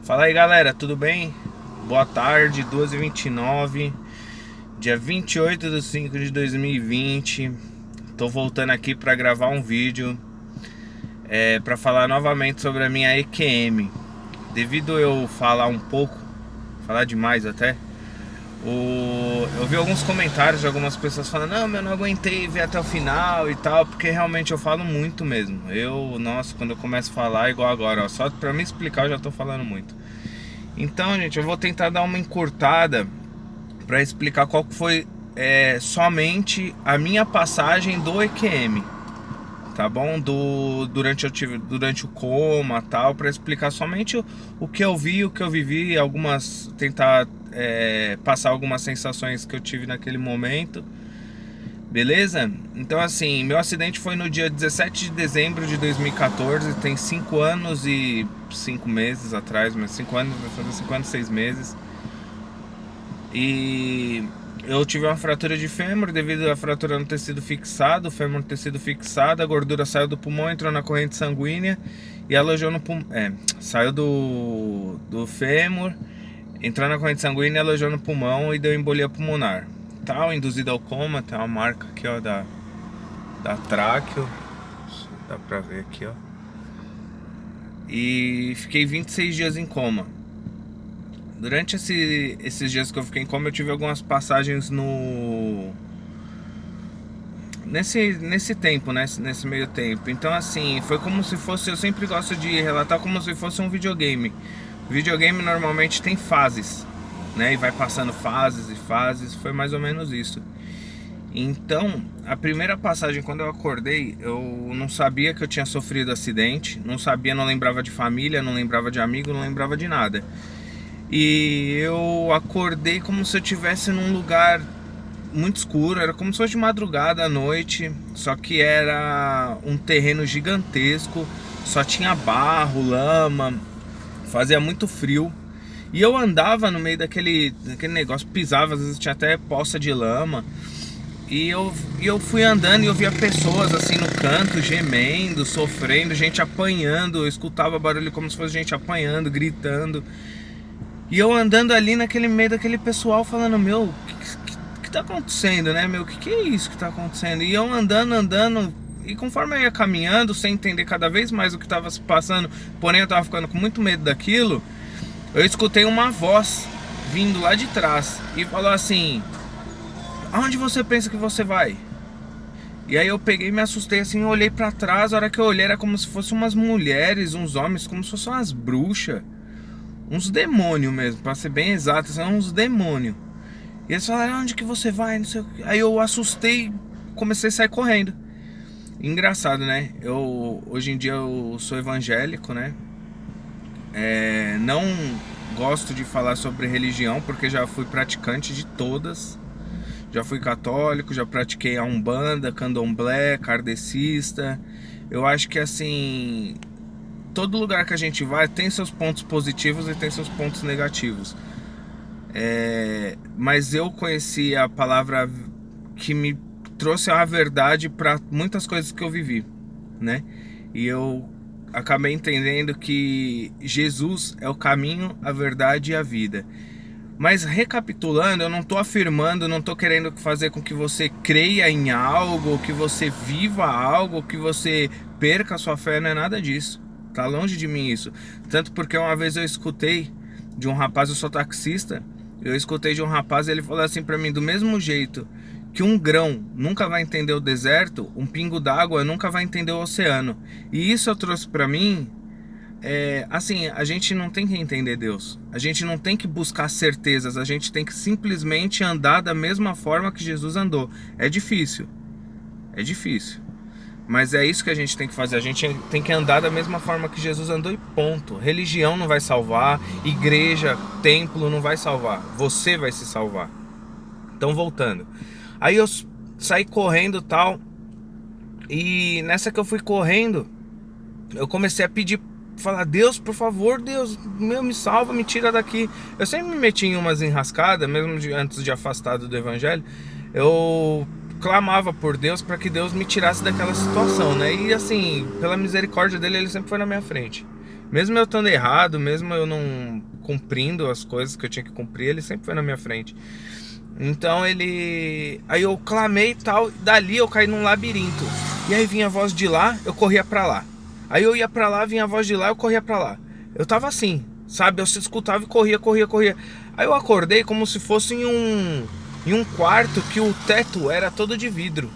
Fala aí, galera, tudo bem? Boa tarde, 2h29, dia 28 de 5 de 2020. Tô voltando aqui para gravar um vídeo para falar novamente sobre a minha EQM. Devido eu falar um pouco, falar demais até, eu vi alguns comentários de algumas pessoas falando: não, eu não aguentei ver até o final e tal, porque realmente eu falo muito mesmo. Nossa, quando eu começo a falar, igual agora, ó, só pra me explicar eu já tô falando muito. Então, gente, eu vou tentar dar uma encurtada para explicar qual que foi somente a minha passagem do EQM, tá bom? Durante o coma, tal, para explicar somente o que eu vi, o que eu vivi, tentar passar algumas sensações que eu tive naquele momento. Beleza? Então, assim, meu acidente foi no dia 17 de dezembro de 2014, tem 5 anos e 5 meses atrás, mas 5 anos, vai fazer 5 anos e 6 meses. E eu tive uma fratura de fêmur devido à fratura não ter sido fixada, o fêmur não ter sido fixado, a gordura saiu do pulmão, entrou na corrente sanguínea e alojou no pulmão. Saiu do fêmur, entrou na corrente sanguínea, alojou no pulmão e deu embolia pulmonar. Tal, induzido ao coma, tem uma marca aqui, ó, da tráqueo. Dá pra ver aqui, ó. E fiquei 26 dias em coma. Durante esses dias que eu fiquei em coma, eu tive algumas passagens nesse tempo, né? Nesse meio tempo. Então, assim, foi como se fosse... Eu sempre gosto de relatar como se fosse um videogame. O videogame normalmente tem fases, né? E vai passando fases e fases. Foi mais ou menos isso. Então, a primeira passagem, quando eu acordei, eu não sabia que eu tinha sofrido acidente. Não sabia, não lembrava de família, não lembrava de amigo, não lembrava de nada. E eu acordei como se eu estivesse num lugar muito escuro. Era como se fosse de madrugada à noite. Só que era um terreno gigantesco. Só tinha barro, lama. Fazia muito frio. E eu andava no meio daquele negócio, pisava, às vezes tinha até poça de lama. E eu fui andando e eu via pessoas assim no canto, gemendo, sofrendo, gente apanhando. Eu escutava barulho como se fosse gente apanhando, gritando. E eu andando ali naquele meio daquele pessoal falando: meu, o que tá acontecendo, né, meu? O que é isso que tá acontecendo? E eu andando, e conforme eu ia caminhando, sem entender cada vez mais o que tava se passando, porém eu tava ficando com muito medo daquilo, eu escutei uma voz vindo lá de trás e falou assim: aonde você pensa que você vai? E aí eu peguei e me assustei assim, olhei pra trás. A hora que eu olhei era como se fossem umas mulheres, uns homens, como se fossem umas bruxas, uns demônios mesmo, pra ser bem exato, são uns demônios. E eles falaram: onde que você vai? Não sei o que. Aí eu assustei, comecei a sair correndo. Engraçado, né? Hoje em dia eu sou evangélico, né? Não gosto de falar sobre religião, porque já fui praticante de todas. Já fui católico, já pratiquei a Umbanda, Candomblé, kardecista. Eu acho que assim, todo lugar que a gente vai tem seus pontos positivos e tem seus pontos negativos. Mas eu conheci a palavra que me trouxe a verdade para muitas coisas que eu vivi, né? E eu acabei entendendo que Jesus é o caminho, a verdade e a vida. Mas recapitulando, eu não estou afirmando, não estou querendo fazer com que você creia em algo, que você viva algo, que você perca a sua fé, não é nada disso. Tá longe de mim isso. Tanto porque uma vez eu escutei de um rapaz, eu sou taxista, eu escutei de um rapaz, ele falou assim pra mim: do mesmo jeito que um grão nunca vai entender o deserto, um pingo d'água nunca vai entender o oceano. E isso eu trouxe pra mim. Assim, a gente não tem que entender Deus, a gente não tem que buscar certezas, a gente tem que simplesmente andar da mesma forma que Jesus andou. É difícil, mas é isso que a gente tem que fazer. A gente tem que andar da mesma forma que Jesus andou e ponto. Religião não vai salvar, igreja, templo não vai salvar, você vai se salvar. Então, voltando, aí eu saí correndo tal, e nessa que eu fui correndo, eu comecei a pedir, falar: Deus, por favor, Deus, meu, me salva, me tira daqui. Eu sempre me meti em umas enrascadas, mesmo antes de afastado do evangelho. Eu clamava por Deus para que Deus me tirasse daquela situação, né? E assim, pela misericórdia dele, ele sempre foi na minha frente. Mesmo eu estando errado, mesmo eu não cumprindo as coisas que eu tinha que cumprir, ele sempre foi na minha frente. Então ele... Aí eu clamei e tal, dali eu caí num labirinto. E aí vinha a voz de lá, eu corria pra lá. Aí eu ia pra lá, vinha a voz de lá, eu corria pra lá. Eu tava assim, sabe? Eu se escutava e corria. Aí eu acordei como se fosse em um quarto que o teto era todo de vidro.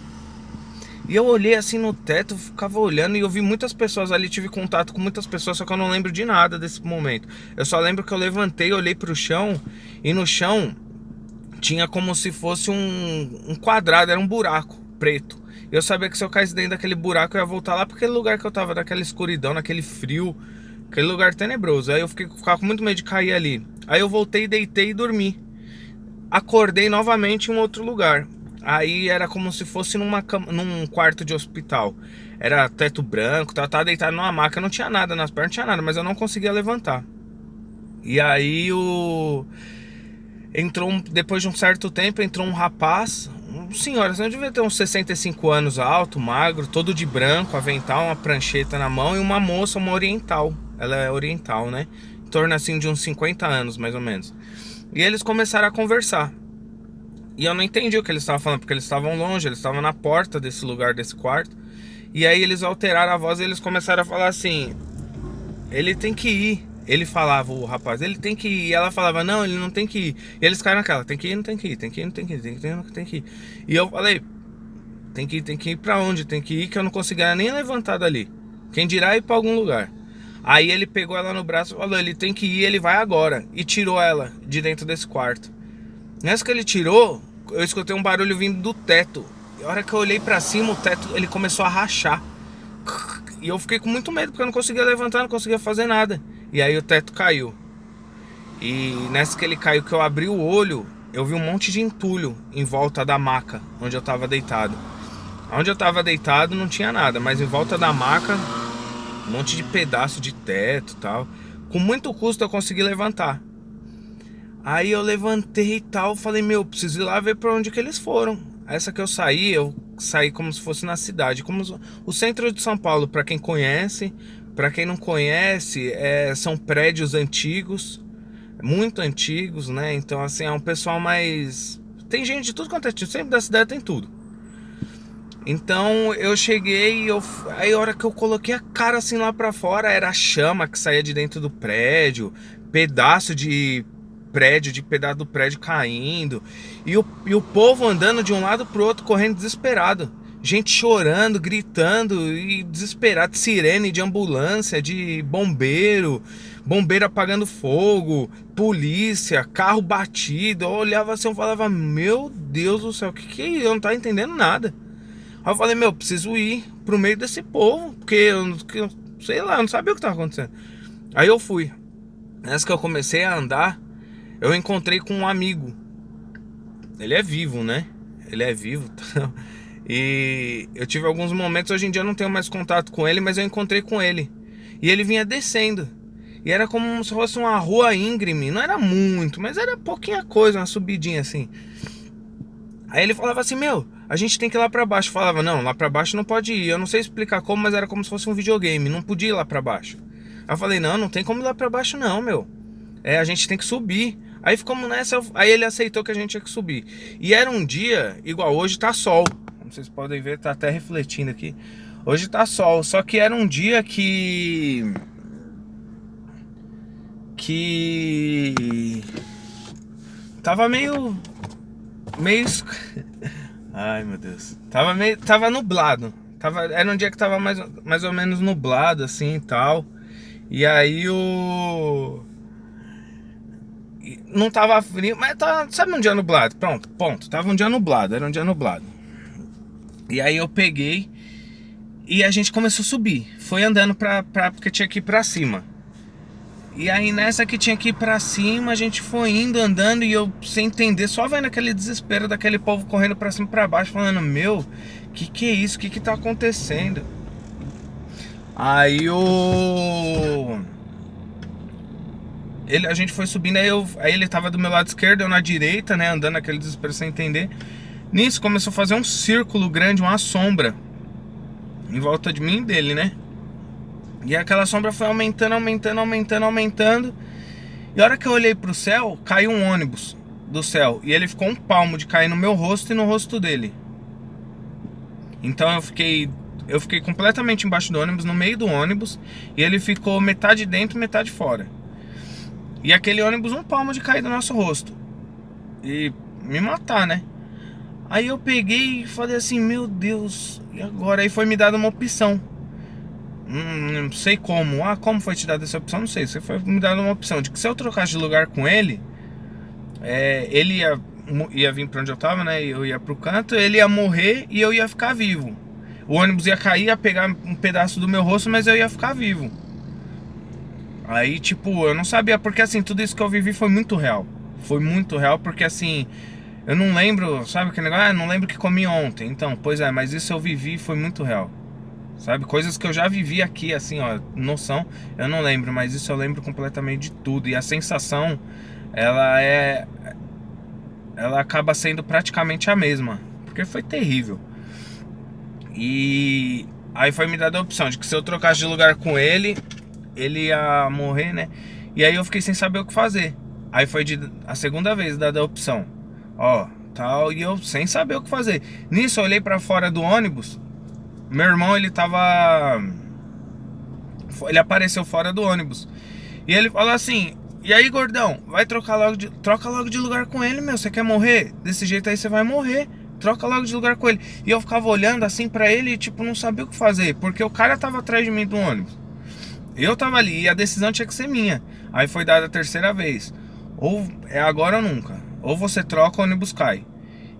E eu olhei assim no teto, ficava olhando e eu vi muitas pessoas ali, tive contato com muitas pessoas, só que eu não lembro de nada desse momento. Eu só lembro que eu levantei, olhei pro chão e no chão tinha como se fosse um quadrado, era um buraco preto. Eu sabia que se eu caísse dentro daquele buraco eu ia voltar lá para aquele lugar que eu tava, naquela escuridão, naquele frio, aquele lugar tenebroso. Aí eu ficava com muito medo de cair ali. Aí eu voltei, deitei e dormi. Acordei novamente em um outro lugar. Aí era como se fosse num quarto de hospital. Era teto branco, tava deitado numa maca, não tinha nada nas pernas, não tinha nada, mas eu não conseguia levantar. E aí depois de um certo tempo, entrou um rapaz, um senhor, assim, eu devia ter uns 65 anos, alto, magro, todo de branco, avental, uma prancheta na mão, e uma moça, uma oriental. Ela é oriental, né? Em torno assim de uns 50 anos, mais ou menos. E eles começaram a conversar. E eu não entendi o que eles estavam falando, porque eles estavam longe, eles estavam na porta desse lugar, desse quarto. E aí eles alteraram a voz e eles começaram a falar assim: ele tem que ir. Ele falava, o rapaz, ele tem que ir. E ela falava, não, ele não tem que ir. E eles caíram naquela, tem que ir, não tem que ir, tem que ir, não tem que ir, tem que ir, não tem que ir. E eu falei, tem que ir pra onde? Tem que ir, que eu não conseguia nem levantar dali. Quem dirá ir pra algum lugar. Aí ele pegou ela no braço e falou, ele tem que ir, ele vai agora. E tirou ela de dentro desse quarto. Nessa que ele tirou, eu escutei um barulho vindo do teto. E a hora que eu olhei pra cima, o teto, ele começou a rachar. E eu fiquei com muito medo, porque eu não conseguia levantar, não conseguia fazer nada. E aí o teto caiu. E nessa que ele caiu, que eu abri o olho, eu vi um monte de entulho em volta da maca onde eu tava deitado. Onde eu tava deitado não tinha nada, mas em volta da maca, um monte de pedaço de teto e tal. Com muito custo eu consegui levantar. Aí eu levantei e tal, falei, meu, preciso ir lá ver pra onde que eles foram. Essa que eu saí como se fosse na cidade, como o centro de São Paulo, pra quem conhece. Pra quem não conhece, são prédios antigos, muito antigos, né? Então assim, é um pessoal mais... Tem gente de tudo quanto é tipo, sempre da cidade tem tudo. Então eu cheguei, aí a hora que eu coloquei a cara assim lá pra fora, era a chama que saía de dentro do prédio, pedaço do prédio caindo, e o povo andando de um lado pro outro, correndo desesperado. Gente chorando, gritando e desesperado, sirene de ambulância, de bombeiro apagando fogo, polícia, carro batido. Eu olhava assim, eu falava, meu Deus do céu, o que é isso? Eu não tava entendendo nada. Aí eu falei, meu, preciso ir pro meio desse povo, porque eu sei lá, eu não sabia o que tava acontecendo. Aí eu fui. Nessa que eu comecei a andar, eu encontrei com um amigo. Ele é vivo, né? Ele é vivo. E eu tive alguns momentos, hoje em dia eu não tenho mais contato com ele, mas eu encontrei com ele. E ele vinha descendo. E era como se fosse uma rua íngreme. Não era muito, mas era pouquinha coisa, uma subidinha assim. Aí ele falava assim, meu, a gente tem que ir lá pra baixo. Eu falava, não, lá pra baixo não pode ir. Eu não sei explicar como, mas era como se fosse um videogame. Não podia ir lá pra baixo. Aí eu falei, não tem como ir lá pra baixo não, meu. A gente tem que subir. Aí ficamos nessa, aí ele aceitou que a gente tinha que subir. E era um dia, igual hoje tá sol. Como vocês podem ver, tá até refletindo aqui. Hoje tá sol, só que era um dia que tava meio ai meu Deus, tava nublado, era um dia que tava mais ou menos nublado assim e tal. E aí não tava frio, mas sabe um dia nublado, ponto, tava um dia nublado, era um dia nublado. E aí eu peguei e a gente começou a subir, foi andando porque tinha que ir pra cima. E aí nessa que tinha que ir pra cima, a gente foi indo, andando, e eu sem entender, só vendo aquele desespero daquele povo correndo pra cima e pra baixo, falando, meu, que é isso? Que tá acontecendo? Aí a gente foi subindo, aí ele tava do meu lado esquerdo, eu na direita, né, andando aquele desespero sem entender. Nisso começou a fazer um círculo grande, uma sombra em volta de mim e dele, né? E aquela sombra foi aumentando, aumentando, aumentando, aumentando. E a hora que eu olhei pro céu, caiu um ônibus do céu. E ele ficou um palmo de cair no meu rosto e no rosto dele. Então eu fiquei completamente embaixo do ônibus, no meio do ônibus. E ele ficou metade dentro, metade fora. E aquele ônibus um palmo de cair do nosso rosto. E me matar, né? Aí eu peguei e falei assim, meu Deus, e agora? Aí foi me dada uma opção. Não sei como. Ah, como foi te dada essa opção? Não sei. Você foi me dada uma opção de que se eu trocasse de lugar com ele, ele ia vir pra onde eu tava, né? Eu ia pro canto, ele ia morrer e eu ia ficar vivo. O ônibus ia cair, ia pegar um pedaço do meu rosto, mas eu ia ficar vivo. Aí, tipo, eu não sabia, porque assim, tudo isso que eu vivi foi muito real. Foi muito real, porque assim, eu não lembro, sabe aquele negócio? Ah, não lembro o que comi ontem. Então, pois é, mas isso eu vivi e foi muito real. Sabe, coisas que eu já vivi aqui, assim, ó, noção, eu não lembro, mas isso eu lembro completamente de tudo. E a sensação, ela acaba sendo praticamente a mesma, porque foi terrível. E aí foi me dada a opção de que se eu trocasse de lugar com ele, ele ia morrer, né? E aí eu fiquei sem saber o que fazer. Aí foi a segunda vez dada a opção, ó, tal, e eu sem saber o que fazer. Nisso eu olhei pra fora do ônibus. Meu irmão, ele apareceu fora do ônibus. E ele falou assim, e aí, gordão, vai troca logo de lugar com ele, meu. Você quer morrer? Desse jeito aí você vai morrer. Troca logo de lugar com ele. E eu ficava olhando assim pra ele e tipo, não sabia o que fazer, porque o cara tava atrás de mim do ônibus. Eu tava ali e a decisão tinha que ser minha. Aí foi dada a terceira vez. Ou é agora ou nunca. Ou você troca, o ônibus cai.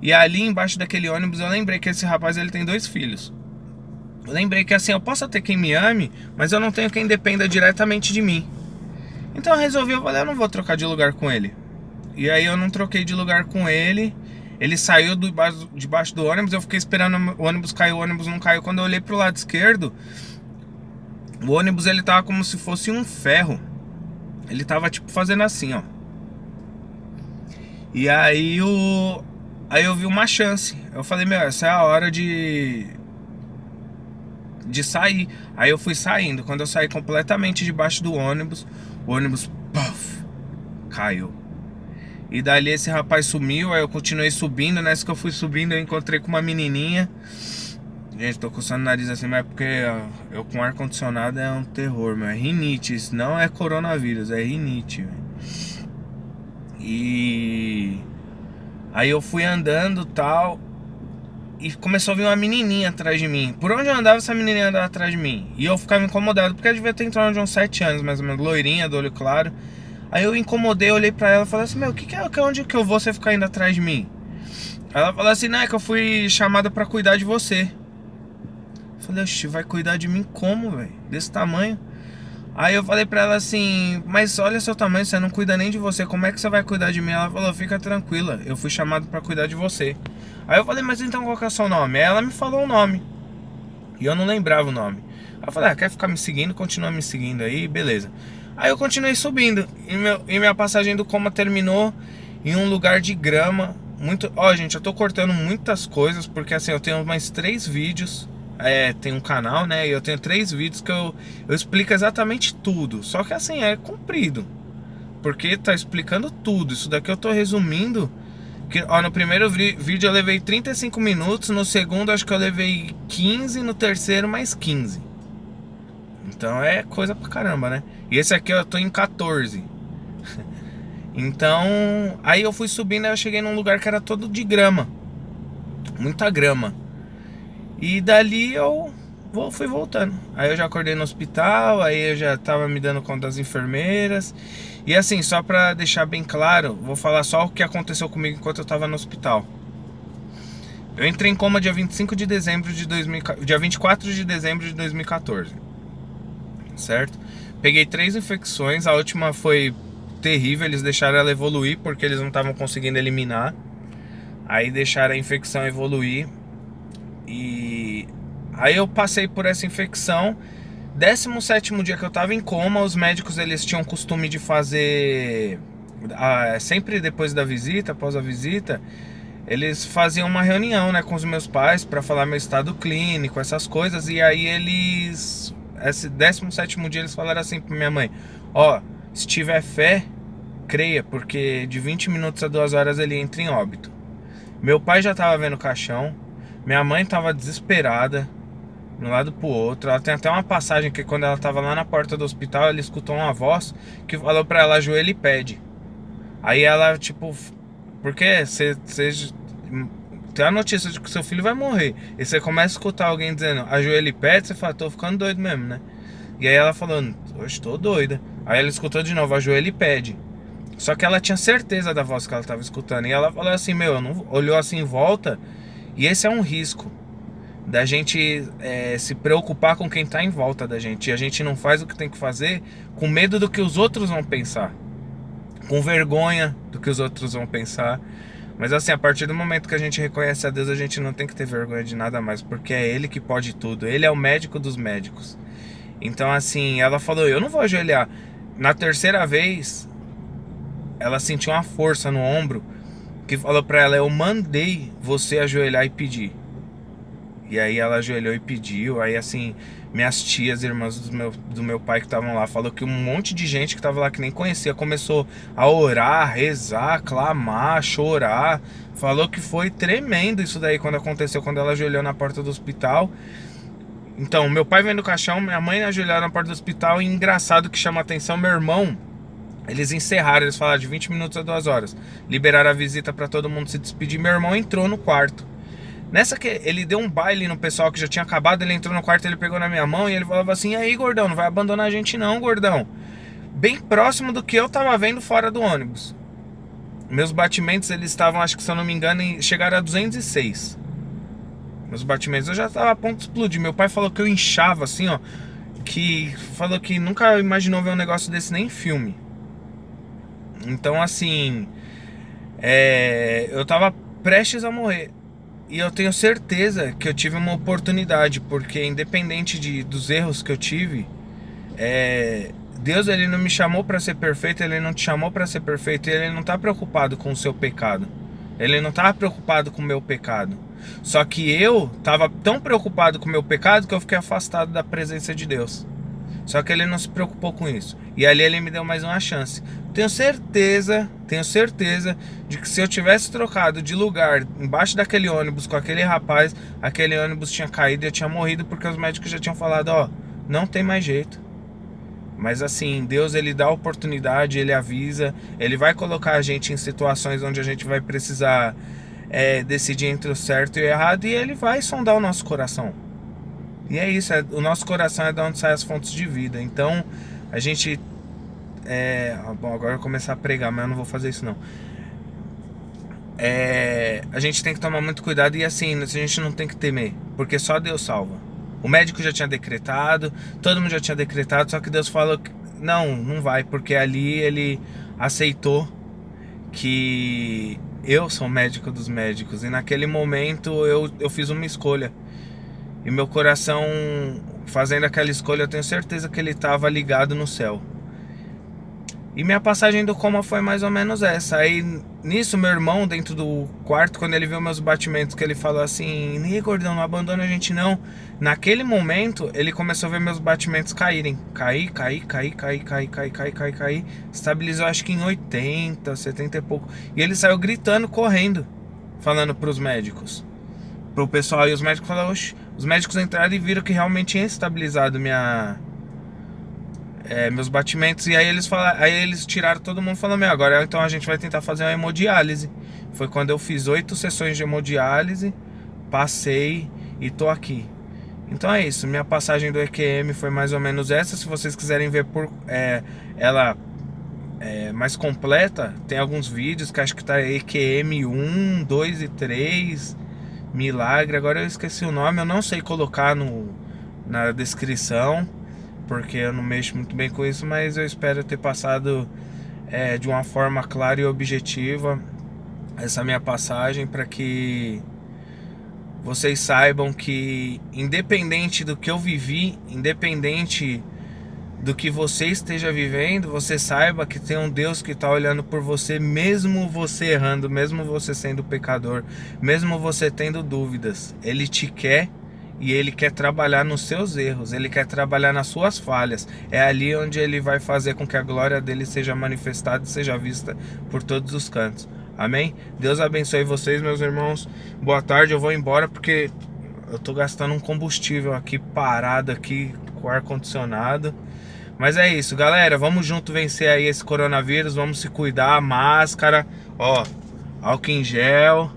E ali embaixo daquele ônibus eu lembrei que esse rapaz, ele tem 2 filhos. Eu lembrei que assim, eu posso ter quem me ame, mas eu não tenho quem dependa diretamente de mim. Então eu falei, eu não vou trocar de lugar com ele. E aí eu não troquei de lugar com ele. Ele saiu debaixo do ônibus, eu fiquei esperando o ônibus cair, o ônibus não caiu. Quando eu olhei pro lado esquerdo, o ônibus, ele tava como se fosse um ferro. Ele tava tipo fazendo assim, ó. E aí eu vi uma chance. Eu falei, meu, essa é a hora de sair. Aí eu fui saindo. Quando eu saí completamente debaixo do ônibus, o ônibus, puff, caiu. E dali esse rapaz sumiu. Aí eu continuei subindo. Nessa que eu fui subindo, eu encontrei com uma menininha. Gente, tô coçando o nariz assim, mas é porque eu com ar-condicionado é um terror, meu. É rinite, isso não é coronavírus, é rinite, velho. E aí eu fui andando tal, e começou a vir uma menininha atrás de mim. Por onde eu andava, essa menininha andava atrás de mim. E eu ficava incomodado, porque eu devia ter em torno de uns 7 anos, mais ou menos, loirinha, do olho claro. Aí eu incomodei, olhei pra ela e falei assim, meu, onde que eu vou, você ficar indo atrás de mim? Ela falou assim, não, é que eu fui chamada pra cuidar de você. Eu falei, oxi, vai cuidar de mim como, velho? Desse tamanho? Aí eu falei pra ela assim, mas olha seu tamanho, você não cuida nem de você, como é que você vai cuidar de mim? Ela falou, fica tranquila, eu fui chamado pra cuidar de você. Aí eu falei, mas então qual que é o seu nome? Aí ela me falou o nome, e eu não lembrava o nome. Aí eu falei, quer ficar me seguindo? Continua me seguindo aí, beleza. Aí eu continuei subindo, e minha passagem do coma terminou em um lugar de grama. Ó, gente, eu tô cortando muitas coisas, porque assim, eu tenho mais 3 vídeos. Tem um canal, né? E eu tenho 3 vídeos que eu explico exatamente tudo. Só que assim, é comprido, porque tá explicando tudo. Isso daqui eu tô resumindo. No primeiro vídeo eu levei 35 minutos. No segundo acho que eu levei 15. No terceiro mais 15. Então é coisa pra caramba, né? E esse aqui eu tô em 14. Então, aí eu fui subindo. Aí eu cheguei num lugar que era todo de grama. Muita grama. E dali eu fui voltando. Aí eu já acordei no hospital. Aí eu já tava me dando conta das enfermeiras. E assim, só pra deixar bem claro, vou falar só o que aconteceu comigo enquanto eu tava no hospital. Eu entrei em coma dia 25 de dezembro de 2014, dia 24 de dezembro de 2014. Certo? Peguei 3 infecções. A última foi terrível. Eles deixaram ela evoluir porque eles não estavam conseguindo eliminar. Aí deixaram a infecção evoluir. E aí eu passei por essa infecção. 17º dia que eu tava em coma, os médicos, eles tinham costume de fazer sempre depois da visita, após a visita, eles faziam uma reunião, né, com os meus pais para falar meu estado clínico, essas coisas. E aí eles esse 17º dia eles falaram assim pra minha mãe: ó, se tiver fé, creia, porque de 20 minutos a 2 horas ele entra em óbito. Meu pai já tava vendo o caixão, minha mãe tava desesperada, de um lado pro outro. Ela tem até uma passagem que quando ela tava lá na porta do hospital, ela escutou uma voz que falou pra ela: ajoelha e pede. Aí ela, tipo, porque você tem a notícia de que seu filho vai morrer, e você começa a escutar alguém dizendo ajoelha e pede, você fala: tô ficando doido mesmo, né? E aí ela falando: hoje tô doida. Aí ela escutou de novo: ajoelha e pede. Só que ela tinha certeza da voz que ela tava escutando. E ela falou assim: meu, não, olhou assim em volta. E esse é um risco da gente se preocupar com quem tá em volta da gente. E a gente não faz o que tem que fazer com medo do que os outros vão pensar, com vergonha do que os outros vão pensar. Mas assim, a partir do momento que a gente reconhece a Deus, a gente não tem que ter vergonha de nada mais, porque é Ele que pode tudo. Ele é o médico dos médicos. Então assim, ela falou: eu não vou ajoelhar. Na terceira vez, ela sentiu uma força no ombro que falou pra ela: eu mandei você ajoelhar e pedir. E aí ela ajoelhou e pediu. Aí assim, minhas tias, irmãs do meu pai que estavam lá, falou que um monte de gente que tava lá que nem conhecia começou a orar, rezar, clamar, chorar. Falou que foi tremendo isso daí quando aconteceu, quando ela ajoelhou na porta do hospital. Então, meu pai vendo o caixão, minha mãe ajoelhou na porta do hospital. E engraçado que chama a atenção, meu irmão, eles encerraram, eles falaram de 20 minutos a 2 horas. Liberaram a visita pra todo mundo se despedir. Meu irmão entrou no quarto. Nessa que ele deu um baile no pessoal que já tinha acabado, ele entrou no quarto, ele pegou na minha mão e ele falava assim: e aí, gordão, não vai abandonar a gente não, gordão. Bem próximo do que eu tava vendo fora do ônibus. Meus batimentos, eles estavam, acho que se eu não me engano, chegaram a 206. Meus batimentos, eu já tava a ponto de explodir. Meu pai falou que eu inchava assim, ó, que falou que nunca imaginou ver um negócio desse nem em filme. Então assim, eu tava prestes a morrer. E eu tenho certeza que eu tive uma oportunidade, porque independente dos erros que eu tive, Deus, ele não me chamou para ser perfeito, ele não te chamou para ser perfeito, e ele não tá preocupado com o seu pecado. Ele não tá preocupado com o meu pecado. Só que eu tava tão preocupado com o meu pecado que eu fiquei afastado da presença de Deus. Só que ele não se preocupou com isso. E ali ele me deu mais uma chance. Tenho certeza de que se eu tivesse trocado de lugar embaixo daquele ônibus com aquele rapaz, aquele ônibus tinha caído e eu tinha morrido, porque os médicos já tinham falado: ó, não tem mais jeito. Mas assim, Deus, ele dá oportunidade, ele avisa, ele vai colocar a gente em situações onde a gente vai precisar decidir entre o certo e o errado, e ele vai sondar o nosso coração. E é isso, o nosso coração é de onde saem as fontes de vida. Então, a gente... bom, agora eu vou começar a pregar, mas eu não vou fazer isso não. A gente tem que tomar muito cuidado e assim, a gente não tem que temer, porque só Deus salva. O médico já tinha decretado, todo mundo já tinha decretado, só que Deus falou que não vai, porque ali ele aceitou que eu sou o médico dos médicos. E naquele momento eu fiz uma escolha. E meu coração, fazendo aquela escolha, eu tenho certeza que ele estava ligado no céu. E minha passagem do coma foi mais ou menos essa. Aí nisso, meu irmão, dentro do quarto, quando ele viu meus batimentos, que ele falou assim: "Ih, gordão, não abandona a gente não". Naquele momento, ele começou a ver meus batimentos caírem. Cair. Estabilizou acho que em 80, 70 e pouco. E ele saiu gritando, correndo, falando pros médicos, pro pessoal. E os médicos falaram: "Oxe". Os médicos entraram e viram que realmente tinha estabilizado meus batimentos. E aí eles tiraram todo mundo, falando: "Meu, agora então a gente vai tentar fazer uma hemodiálise". Foi quando eu fiz 8 sessões de hemodiálise, passei e tô aqui. Então é isso, minha passagem do EQM foi mais ou menos essa. Se vocês quiserem ver ela mais completa, tem alguns vídeos que acho que tá EQM 1, 2 e 3, Milagre, agora eu esqueci o nome, eu não sei colocar na descrição, porque eu não mexo muito bem com isso, mas eu espero ter passado de uma forma clara e objetiva essa minha passagem, para que vocês saibam que, independente do que eu vivi, independente do que você esteja vivendo, você saiba que tem um Deus que está olhando por você, mesmo você errando, mesmo você sendo pecador, mesmo você tendo dúvidas. Ele te quer e ele quer trabalhar nos seus erros, ele quer trabalhar nas suas falhas. É ali onde ele vai fazer com que a glória dele seja manifestada e seja vista por todos os cantos. Amém? Deus abençoe vocês, meus irmãos. Boa tarde, eu vou embora porque eu tô gastando um combustível aqui parado aqui com o ar-condicionado. Mas é isso, galera, vamos junto vencer aí esse coronavírus, vamos se cuidar, máscara, ó, álcool em gel,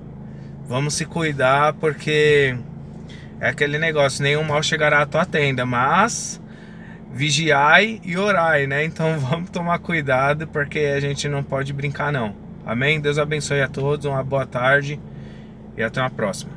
vamos se cuidar porque é aquele negócio, nenhum mal chegará à tua tenda, mas vigiai e orai, né? Então vamos tomar cuidado porque a gente não pode brincar não. Amém? Deus abençoe a todos, uma boa tarde e até uma próxima.